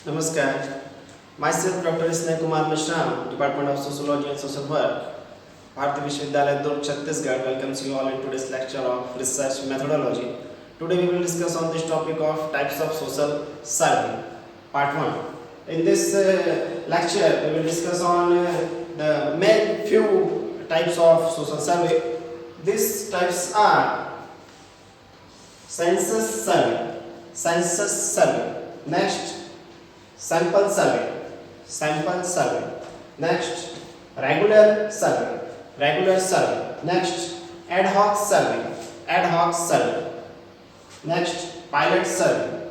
Namaskar. Myself Dr. Isnay Kumar Mishram, Department of Sociology and Social Work, Bharati Vishwavidyalaya Durg Chhattisgarh welcomes you all in today's lecture of research methodology. Today we will discuss on this topic of types of social survey, part 1. In this lecture we will discuss on the main few types of social survey. These types are census survey. Next, sample survey. Next, regular survey. Next, ad hoc survey. Next, pilot survey.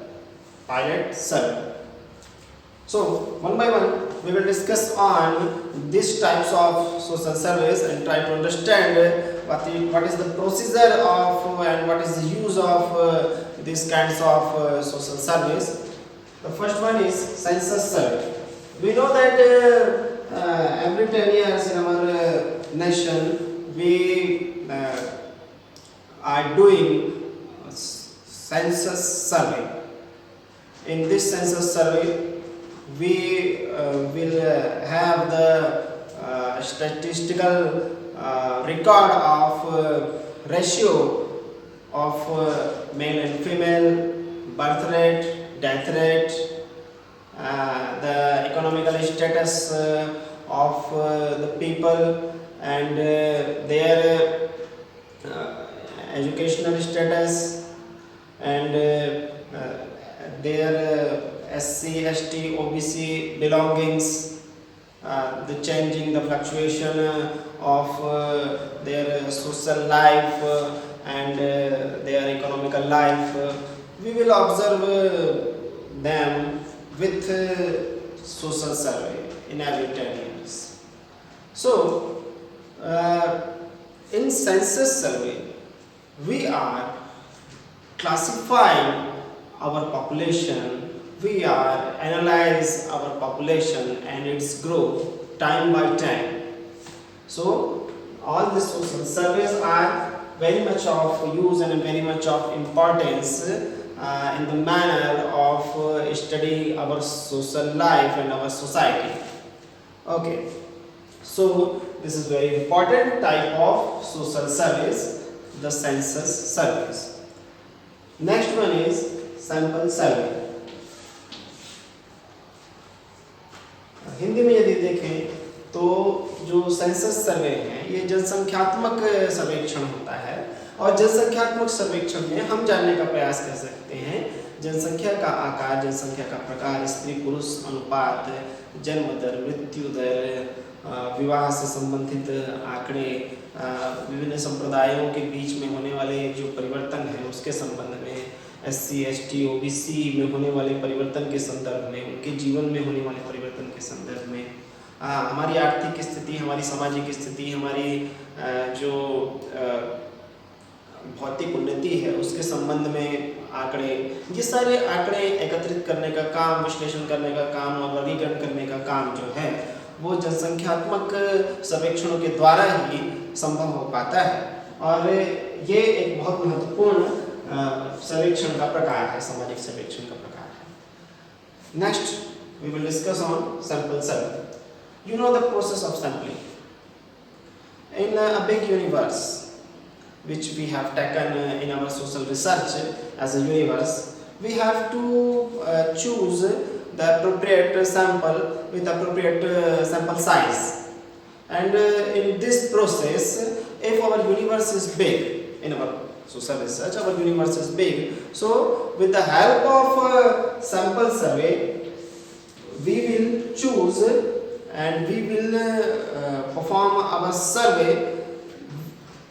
So one by one we will discuss on these types of social surveys and try to understand what is the procedure of and what is the use of these kinds of social surveys. The first one is census survey. We know that every 10 years in our nation we are doing census survey. In this census survey we will have the statistical record of ratio of male and female, birth rate, death rate, the economical status of the people and their educational status and their SC, ST, OBC belongings, the changing, the fluctuation of their social life and their economical life. We will observe them with social survey in every 10 years. So, in census survey, we are classifying our population. We are analyze our population and its growth time by time. So all these social surveys are very much of use and very much of importance in the manner of study our social life and our society. Okay, so this is very important type of social surveys, the census surveys. Next one is sample survey. Hindi में यदि देखें तो जो census सर्वे है ये जनसंख्यात्मक सर्वेक्षण होता है और जनसंख्यात्मक सर्वेक्षण में हम जानने का प्रयास कर सकते हैं जनसंख्या का आकार, जनसंख्या का प्रकार, स्त्री पुरुष अनुपात, जन्म दर, मृत्यु दर, विवाह से संबंधित आंकड़े, विभिन्न संप्रदायों के बीच में होने वाले जो परिवर्तन है उसके संबंध में, SC, ST, OBC में होने वाले परिवर्तन के संदर्भ में, उनके जीवन में होने वाले परिवर्तन के संदर्भ में, हमारी आर्थिक स्थिति, हमारी सामाजिक स्थिति, हमारी जो भौतिक उन्नति है उसके संबंध में आंकड़े, ये सारे आंकड़े एकत्रित करने का काम, विश्लेषण करने का काम और वर्गीकरण करने का काम जो है वो जनसंख्यात्मक सर्वेक्षणों के द्वारा ही संभव हो पाता है और ये एक बहुत महत्वपूर्ण सर्वेक्षण का प्रकार है, सामाजिक सर्वेक्षण का प्रकार है. Next we will discuss on sample survey. You know the process of sampling. In a big universe which we have taken in our social research as a universe, we have to choose the appropriate sample with appropriate sample size. And in this process, if our universe is big, in our social research, our universe is big, so with the help of sample survey, we will choose and we will perform our survey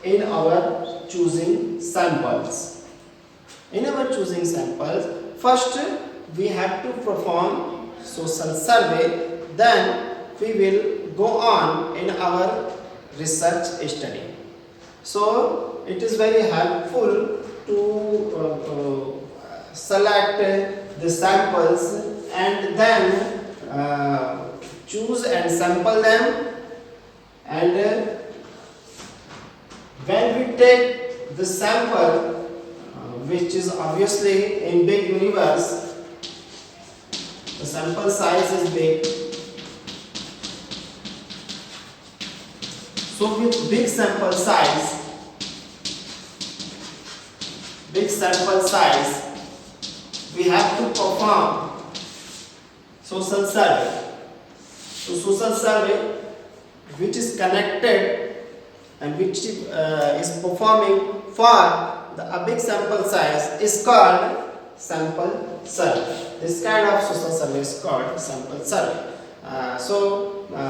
in our choosing samples. In our choosing samples, first we have to perform social survey, then we will go on in our research study. So it is very helpful to select the samples and then choose and sample them, and when we take the sample which is obviously in big universe, The sample size is big. So with big sample size, we have to perform social survey. So social survey which is connected and which is performing for a big sample size is called sample survey. This kind of social survey is called sample survey.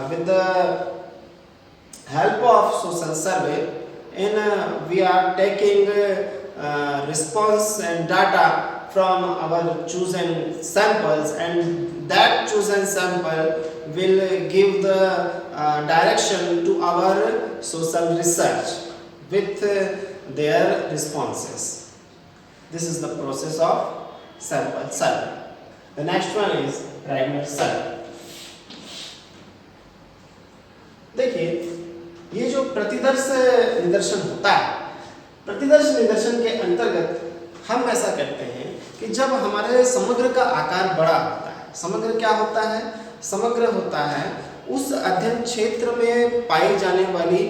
With the help of social survey, we are taking response and data from our chosen samples, and that chosen sample will give the direction to our social research with their responses. This is the process of sample survey. The next one is regular survey. देखिए, ये जो प्रतिदर्श निदर्शन होता है, प्रतिदर्श निदर्शन के अंतर्गत हम ऐसा करते हैं कि जब हमारे समग्र का आकार बड़ा होता है, समग्र क्या होता है? समग्र होता है उस अध्ययन क्षेत्र में पाई जाने वाली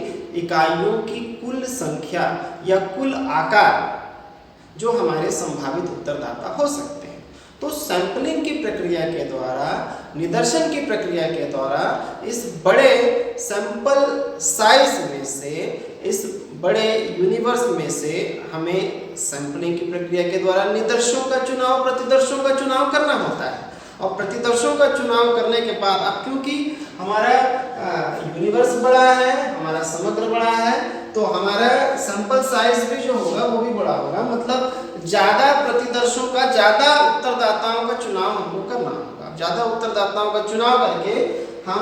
इकाइयों की कुल संख्या या कुल आकार जो हमारे संभावित उत्तरदाता हो सकते हैं। तो सैंपलिंग की प्रक्रिया के द्वारा, निदर्शन की प्रक्रिया के द्वारा इस बड़े सैंपल साइज में से, इस बड़े यूनिवर्स में से हमें सैंपलिंग की प्रक्रिया के द्वारा निदर्शों का चुनाव, प्रतिदर्शों का चुनाव करना होता है। और प्रतिदर्शों का चुनाव करने के बाद, अब क्योंकि हमारा यूनिवर्स बड़ा है, हमारा समग्र बड़ा है, तो हमारा सैंपल साइज भी जो होगा वो भी बड़ा होगा। मतलब ज़्यादा प्रतिदर्शों का, ज़्यादा उत्तरदाताओं का चुनाव हमको करना होगा। ज़्यादा उत्तरदाताओं का चुनाव करके हम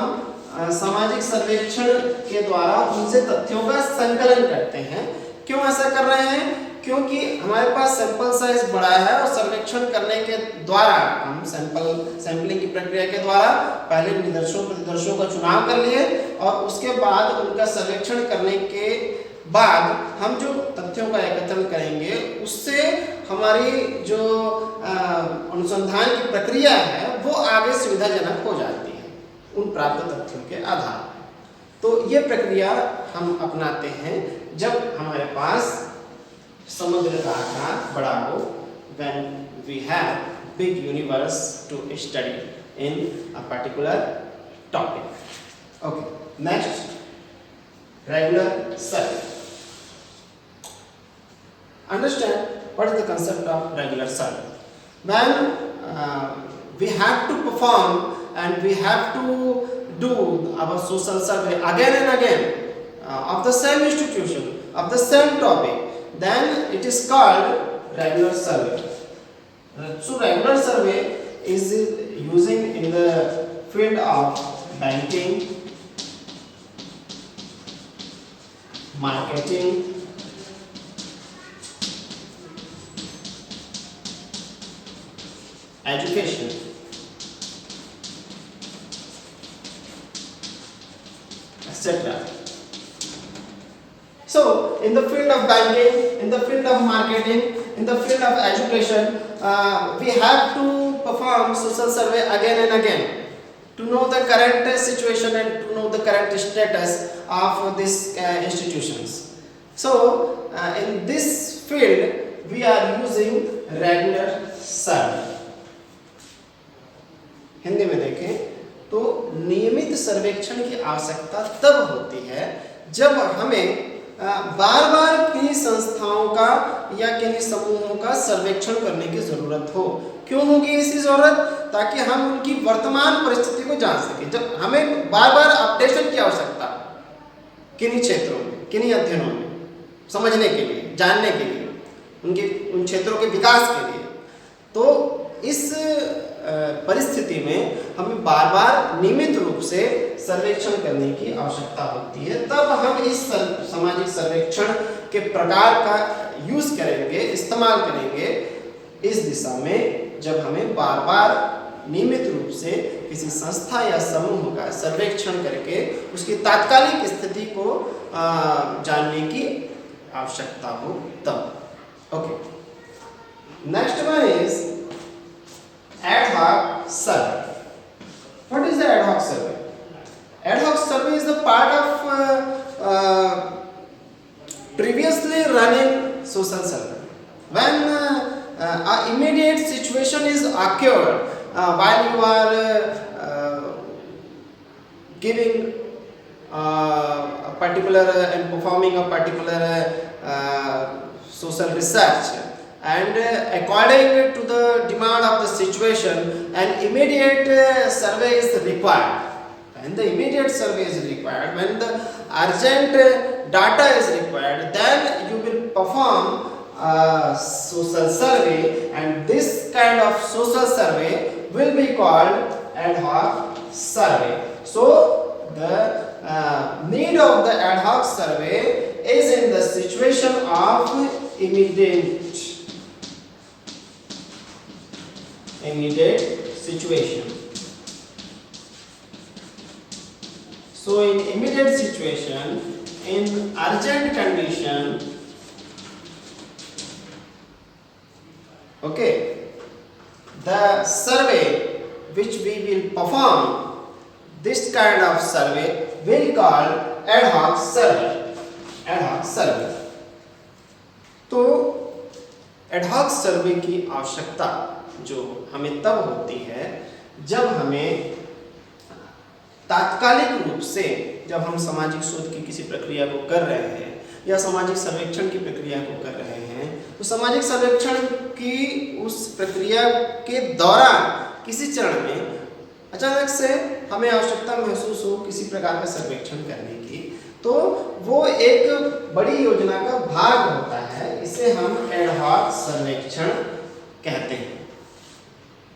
सामाजिक सर्वेक्षण के द्वारा उनसे तथ्यों का संकलन करते हैं। क्यों ऐसा कर रहे हैं? क्योंकि हमारे पास सैंपल साइज बड़ा है और सर्वेक्षण करने के द्वारा हम सैंपलिंग की प्रक्रिया के द्वारा पहले निदर्शों प्रतिदर्शों का चुनाव कर लिए और उसके बाद उनका सर्वेक्षण करने के बाद हम जो तथ्यों का एकत्रण करेंगे उससे हमारी जो अनुसंधान की प्रक्रिया है वो आगे सुविधाजनक हो जाती है उन प्राप्त तथ्यों के आधार पर। तो ये प्रक्रिया हम अपनाते हैं जब हमारे पास समुद्र का आकार बड़ा हो, when we have big universe to study in a particular topic. Okay, next, regular survey. Understand what is the concept of regular survey? When we have to perform and we have to do our social survey again and again of the same institution, of the same topic, then it is called regular survey. So regular survey is using in the field of banking, marketing, education, etc. So, in the field of banking, in the field of marketing, in the field of education, we have to perform social survey again and again to know the current situation and to know the current status of these institutions. So, in this field, we are using regular survey. Hindi में देखें तो नियमित सर्वेक्षण की आवश्यकता तब होती है जब हमें बार बार किन्हीं संस्थाओं का या किन्हीं समूहों का सर्वेक्षण करने की जरूरत हो। क्यों होगी ऐसी जरूरत? ताकि हम उनकी वर्तमान परिस्थिति को जान सकें। जब हमें बार बार अपडेशन की आवश्यकता किन्हीं क्षेत्रों में, किन्हीं अध्ययनों में समझने के लिए, जानने के लिए, उन क्षेत्रों के विकास के लिए, तो इस परिस्थिति में हमें बार बार नियमित रूप से सर्वेक्षण करने की आवश्यकता होती है। तब हम इस सामाजिक सर्वेक्षण के प्रकार का यूज करेंगे, इस्तेमाल करेंगे इस दिशा में जब हमें बार बार नियमित रूप से किसी संस्था या समूह का सर्वेक्षण करके उसकी तात्कालिक स्थिति को जानने की आवश्यकता हो तब। Okay, next one is ad hoc survey. Survey. When an immediate situation is occurred while you are giving a particular and performing a particular social research, and according to the demand of the situation, an immediate survey is required. When the immediate survey is required, when the urgent data is required, then you will perform a social survey, and this kind of social survey will be called ad hoc survey. So the need of the ad hoc survey is in the situation of immediate situation. So in immediate situation, in urgent condition, okay, the survey which we will perform, this kind of survey will call ad hoc survey. ad hoc survey. तो ad hoc सर्वे की आवश्यकता जो हमें तब होती है जब हमें तात्कालिक रूप से, जब हम सामाजिक शोध की किसी प्रक्रिया को कर रहे हैं या सामाजिक सर्वेक्षण की प्रक्रिया को कर रहे हैं, तो सामाजिक सर्वेक्षण की उस प्रक्रिया के दौरान किसी चरण में अचानक से हमें आवश्यकता महसूस हो किसी प्रकार का सर्वेक्षण करने की, तो वो एक बड़ी योजना का भाग होता है. इसे हम एड हॉक सर्वेक्षण कहते हैं.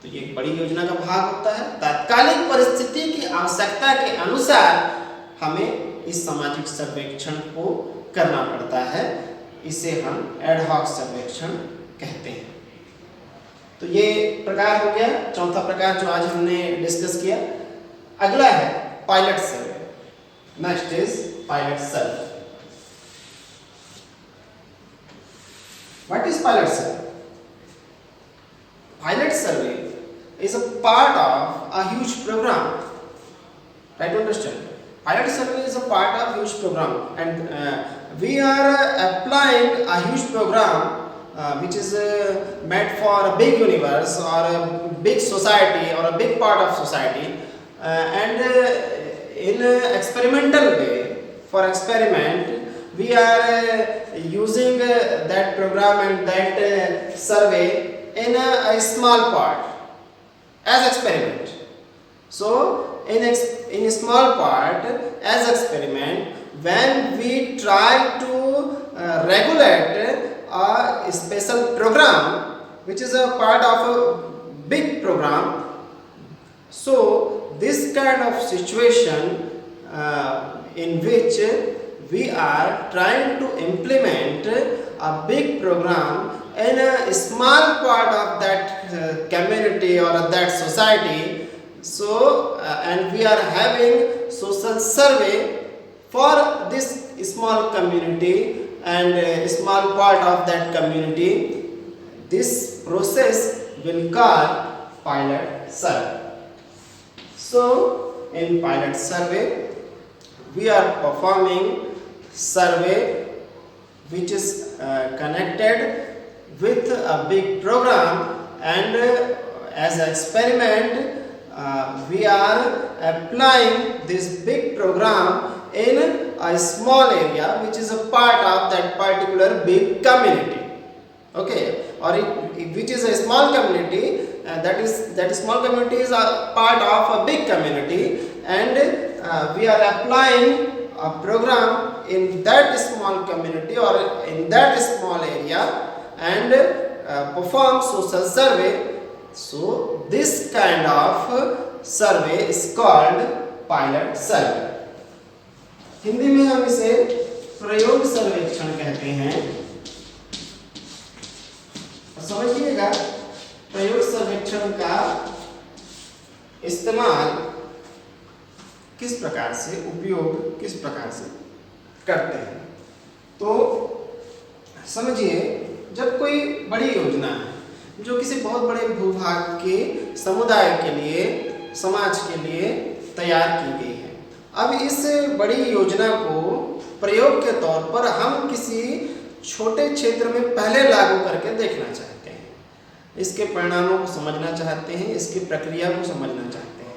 तो ये एक बड़ी योजना का भाग होता है. तात्कालिक परिस्थिति की आवश्यकता के अनुसार हमें इस सामाजिक सर्वेक्षण को करना पड़ता है. इसे हम एड हॉक सर्वेक्षण कहते हैं. तो ये प्रकार हो गया, चौथा प्रकार जो आज हमने डिस्कस किया. अगला है pilot survey. Next is pilot survey. What is pilot survey? Pilot survey is a part of a huge program. Try to understand. Pilot survey is a part of huge program, and we are applying a huge program which is made for a big universe or a big society or a big part of society, and in an experimental way. For experiment, we are using that program and that survey in a small part as experiment. So in a small part as experiment, when we try to regulate a special program which is a part of a big program, so this kind of situation in which we are trying to implement a big program in a small part of that community or that society. So and we are having social survey for this small community and a small part of that community. This process will call pilot survey. So in pilot survey we are performing survey which is connected with a big program, and as an experiment we are applying this big program in a small area which is a part of that particular big community. Okay, or which is a small community, that small community is a part of a big community, and we are applying a program in that small community or in that small area and perform social survey. So this kind of survey is called pilot survey. Hindi में हम इसे प्रयोग सर्वेक्षण कहते हैं. समझिएगा, प्रयोग सर्वेक्षण का इस्तेमाल किस प्रकार से, उपयोग किस प्रकार से करते हैं. तो समझिए, जब कोई बड़ी योजना है जो किसी बहुत बड़े भूभाग के समुदाय के लिए, समाज के लिए तैयार की गई है, अब इस बड़ी योजना को प्रयोग के तौर पर हम किसी छोटे क्षेत्र में पहले लागू करके देखना चाहते हैं, इसके परिणामों को समझना चाहते हैं, इसकी प्रक्रिया को समझना चाहते हैं।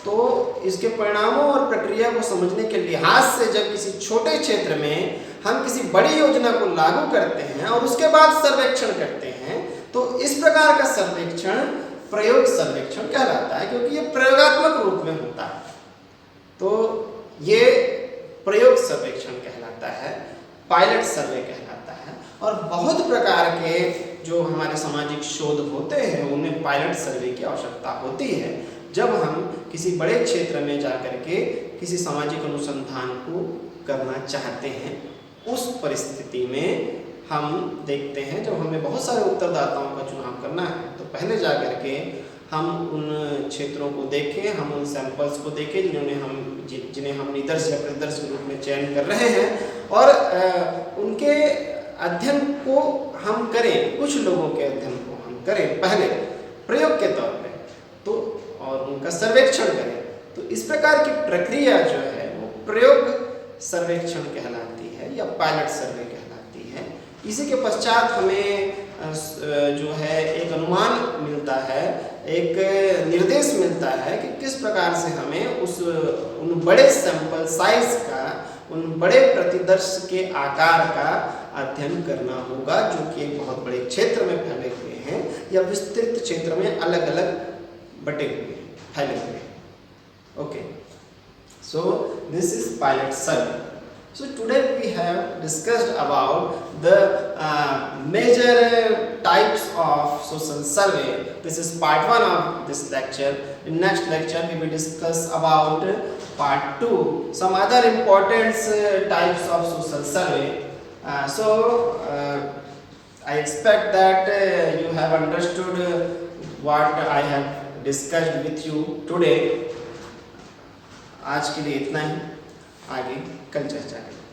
तो इसके परिणामों और प्रक्रिया को समझने के लिहाज से जब किसी छोटे क्षेत्र में हम किसी बड़ी योजना को लागू करते हैं और उसके बाद सर्वेक्षण करते हैं, तो इस प्रकार का सर्वेक्षण प्रयोग सर्वेक्षण कहलाता है, क्योंकि ये प्रयोगात्मक रूप में होता है। तो ये प्रयोग सर्वेक्षण कहलाता है, पायलट सर्वे कहलाता है। और बहुत प्रकार के जो हमारे सामाजिक शोध होते हैं उनमें पायलट सर्वे की आवश्यकता होती है, जब हम किसी बड़े क्षेत्र में जाकर के किसी सामाजिक अनुसंधान को करना चाहते हैं। उस परिस्थिति में हम देखते हैं, जब हमें बहुत सारे उत्तरदाताओं का चुनाव करना है, तो पहले जाकर के हम उन क्षेत्रों को देखें, हम उन सैंपल्स को देखें जिन्हें हम निदर्श या प्रदर्श के रूप में चयन कर रहे हैं, और उनके अध्ययन को हम करें, कुछ लोगों के अध्ययन को हम करें पहले प्रयोग के तौर पे, तो और उनका सर्वेक्षण करें। तो इस प्रकार की प्रक्रिया जो है वो प्रयोग सर्वेक्षण कहलाती है या पायलट सर्वे कहलाती है। इसी के पश्चात हमें जो है एक अनुमान मिलता है, एक निर्देश मिलता है कि किस प्रकार से हमें उन बड़े सैंपल साइज का, उन बड़े प्रतिदर्श के आकार का अध्ययन करना होगा, जो कि एक बहुत बड़े क्षेत्र में फैले हुए हैं या विस्तृत क्षेत्र में अलग अलग बटे हुए फैले हुए। Okay, so this is pilot survey. So today we have discussed about the major types of social survey. This is part 1 of this lecture. In next lecture we will discuss about part 2, some other important types of social survey. I expect that you have understood what I have discussed with you today. आज के लिए इतना ही, आगे कल चर्चा करेंगे।